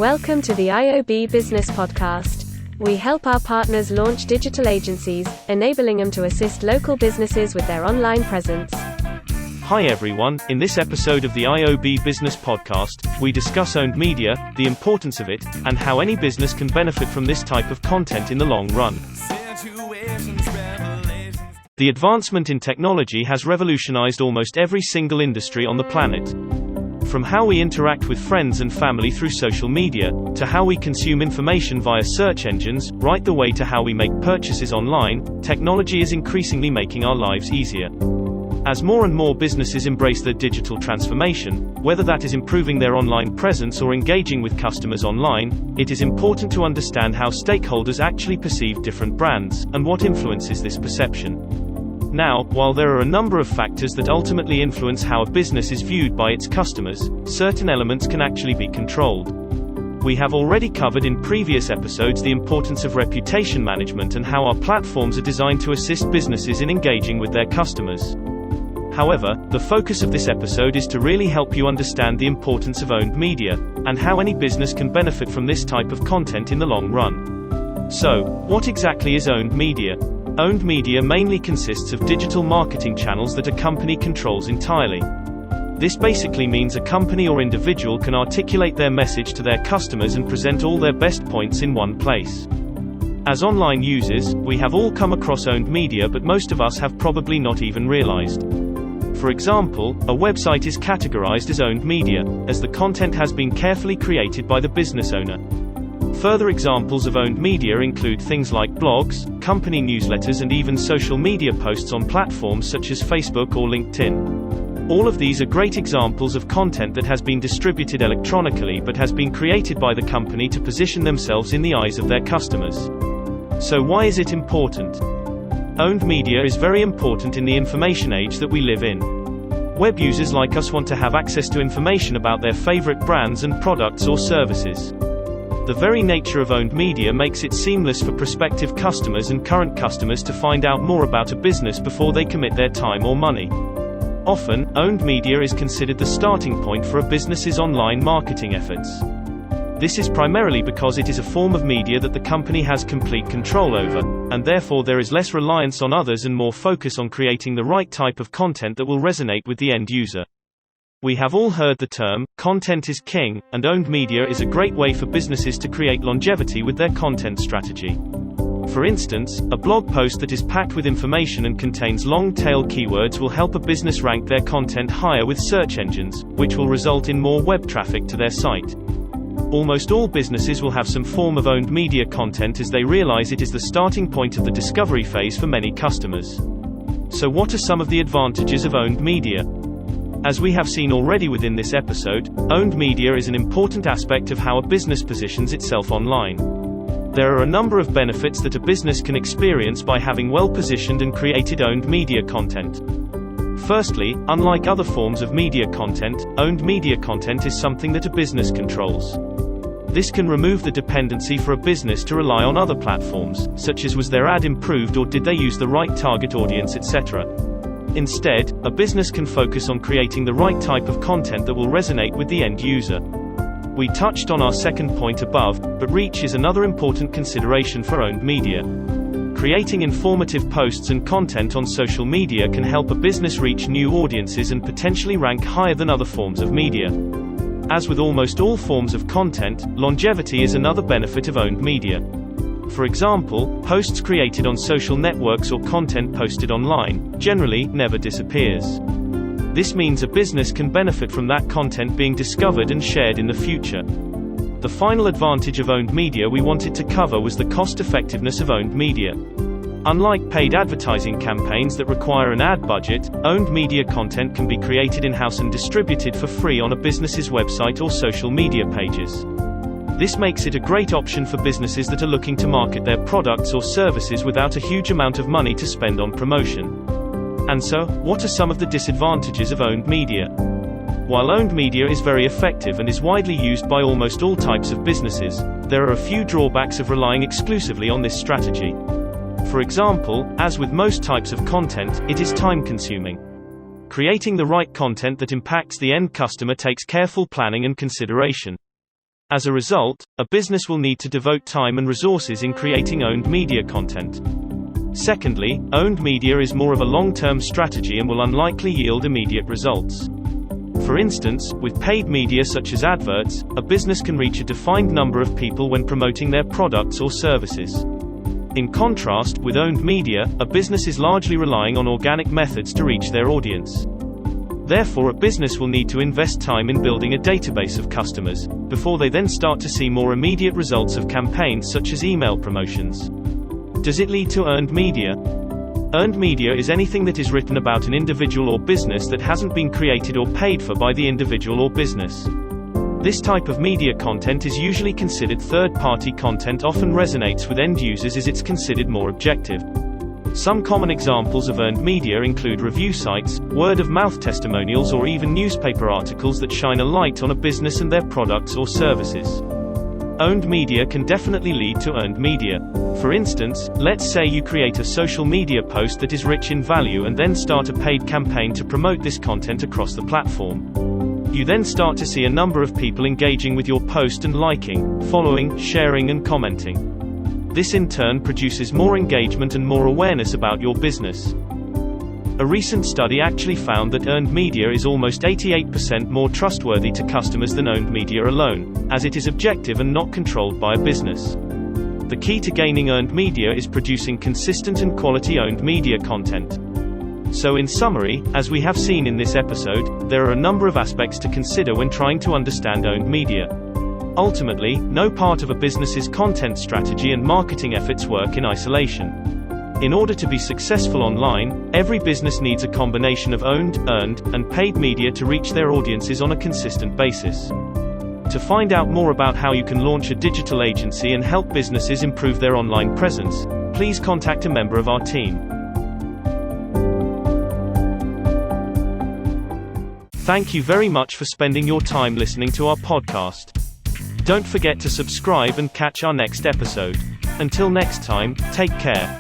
Welcome to the iOB Business Podcast. We help our partners launch digital agencies, enabling them to assist local businesses with their online presence. Hi everyone, in this episode of the iOB Business Podcast, we discuss owned media, the importance of it, and how any business can benefit from this type of content in the long run. The advancement in technology has revolutionized almost every single industry on the planet. From how we interact with friends and family through social media, to how we consume information via search engines, right the way to how we make purchases online, technology is increasingly making our lives easier. As more and more businesses embrace the digital transformation, whether that is improving their online presence or engaging with customers online, it is important to understand how stakeholders actually perceive different brands, and what influences this perception. Now, while there are a number of factors that ultimately influence how a business is viewed by its customers, certain elements can actually be controlled. We have already covered in previous episodes the importance of reputation management and how our platforms are designed to assist businesses in engaging with their customers. However, the focus of this episode is to really help you understand the importance of owned media, and how any business can benefit from this type of content in the long run. So, what exactly is owned media? Owned media mainly consists of digital marketing channels that a company controls entirely. This basically means a company or individual can articulate their message to their customers and present all their best points in one place. As online users, we have all come across owned media, but most of us have probably not even realized. For example, a website is categorized as owned media, as the content has been carefully created by the business owner. Further examples of owned media include things like blogs, company newsletters, and even social media posts on platforms such as Facebook or LinkedIn. All of these are great examples of content that has been distributed electronically but has been created by the company to position themselves in the eyes of their customers. So why is it important? Owned media is very important in the information age that we live in. Web users like us want to have access to information about their favorite brands and products or services. The very nature of owned media makes it seamless for prospective customers and current customers to find out more about a business before they commit their time or money. Often, owned media is considered the starting point for a business's online marketing efforts. This is primarily because it is a form of media that the company has complete control over, and therefore there is less reliance on others and more focus on creating the right type of content that will resonate with the end user. We have all heard the term, content is king, and owned media is a great way for businesses to create longevity with their content strategy. For instance, a blog post that is packed with information and contains long-tail keywords will help a business rank their content higher with search engines, which will result in more web traffic to their site. Almost all businesses will have some form of owned media content, as they realize it is the starting point of the discovery phase for many customers. So what are some of the advantages of owned media? As we have seen already within this episode, owned media is an important aspect of how a business positions itself online. There are a number of benefits that a business can experience by having well-positioned and created owned media content. Firstly, unlike other forms of media content, owned media content is something that a business controls. This can remove the dependency for a business to rely on other platforms, such as was their ad improved or did they use the right target audience, etc. Instead, a business can focus on creating the right type of content that will resonate with the end user. We touched on our second point above, but reach is another important consideration for owned media. Creating informative posts and content on social media can help a business reach new audiences and potentially rank higher than other forms of media. As with almost all forms of content, longevity is another benefit of owned media. For example, posts created on social networks or content posted online, generally, never disappears. This means a business can benefit from that content being discovered and shared in the future. The final advantage of owned media we wanted to cover was the cost-effectiveness of owned media. Unlike paid advertising campaigns that require an ad budget, owned media content can be created in-house and distributed for free on a business's website or social media pages. This makes it a great option for businesses that are looking to market their products or services without a huge amount of money to spend on promotion. And so, what are some of the disadvantages of owned media? While owned media is very effective and is widely used by almost all types of businesses, there are a few drawbacks of relying exclusively on this strategy. For example, as with most types of content, it is time-consuming. Creating the right content that impacts the end customer takes careful planning and consideration. As a result, a business will need to devote time and resources in creating owned media content. Secondly, owned media is more of a long-term strategy and will unlikely yield immediate results. For instance, with paid media such as adverts, a business can reach a defined number of people when promoting their products or services. In contrast, with owned media, a business is largely relying on organic methods to reach their audience. Therefore, a business will need to invest time in building a database of customers, before they then start to see more immediate results of campaigns such as email promotions. Does it lead to earned media? Earned media is anything that is written about an individual or business that hasn't been created or paid for by the individual or business. This type of media content is usually considered third-party content, often resonates with end users as it's considered more objective. Some common examples of earned media include review sites, word-of-mouth testimonials, or even newspaper articles that shine a light on a business and their products or services. Owned media can definitely lead to earned media. For instance, let's say you create a social media post that is rich in value and then start a paid campaign to promote this content across the platform. You then start to see a number of people engaging with your post and liking, following, sharing and commenting. This in turn produces more engagement and more awareness about your business. A recent study actually found that earned media is almost 88% more trustworthy to customers than owned media alone, as it is objective and not controlled by a business. The key to gaining earned media is producing consistent and quality owned media content. So in summary, as we have seen in this episode, there are a number of aspects to consider when trying to understand owned media. Ultimately, no part of a business's content strategy and marketing efforts work in isolation. In order to be successful online, every business needs a combination of owned, earned, and paid media to reach their audiences on a consistent basis. To find out more about how you can launch a digital agency and help businesses improve their online presence, please contact a member of our team. Thank you very much for spending your time listening to our podcast. Don't forget to subscribe and catch our next episode. Until next time, take care.